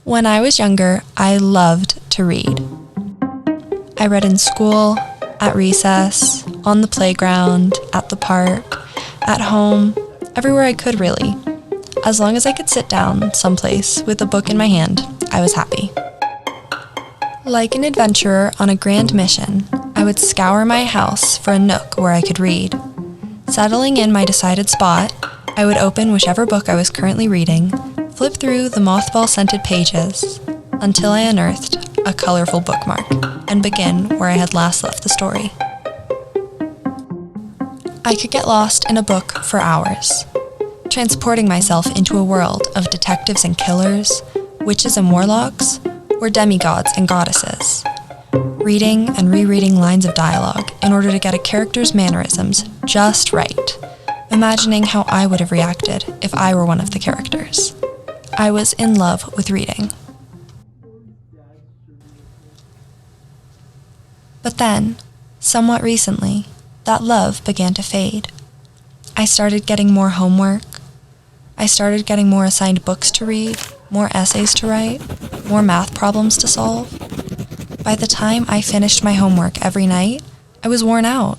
When I was younger, I loved to read. I read in school, at recess, on the playground, at the park, at home, everywhere I could really. As long as I could sit down someplace with a book in my hand, I was happy. Like an adventurer on a grand mission, I would scour my house for a nook where I could read. Settling in my decided spot, I would open whichever book I was currently reading, flip through the mothball-scented pages until I unearthed a colorful bookmark and begin where I had last left the story. I could get lost in a book for hours, transporting myself into a world of detectives and killers, witches and warlocks, or demigods and goddesses, reading and rereading lines of dialogue in order to get a character's mannerisms just right, imagining how I would have reacted if I were one of the characters. I was in love with reading. But then, somewhat recently, that love began to fade. I started getting more homework. I started getting more assigned books to read, more essays to write, more math problems to solve. By the time I finished my homework every night, I was worn out.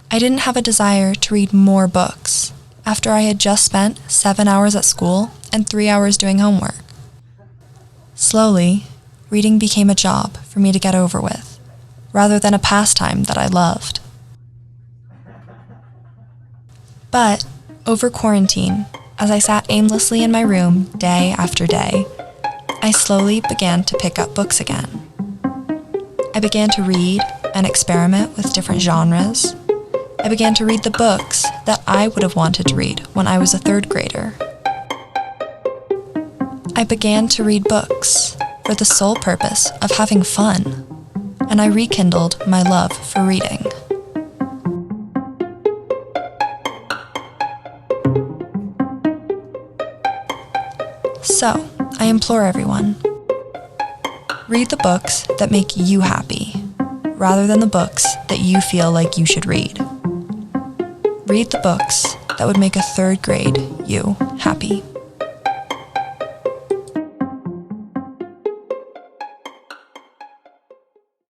I didn't have a desire to read more books after I had just spent 7 hours at school and 3 hours doing homework. Slowly, reading became a job for me to get over with, rather than a pastime that I loved. But over quarantine, as I sat aimlessly in my room day after day, I slowly began to pick up books again. I began to read and experiment with different genres. I began to read the books that I would have wanted to read when I was a third grader. I began to read books for the sole purpose of having fun, and I rekindled my love for reading. So, I implore everyone, read the books that make you happy, rather than the books that you feel like you should read. Read the books that would make a third grade you happy.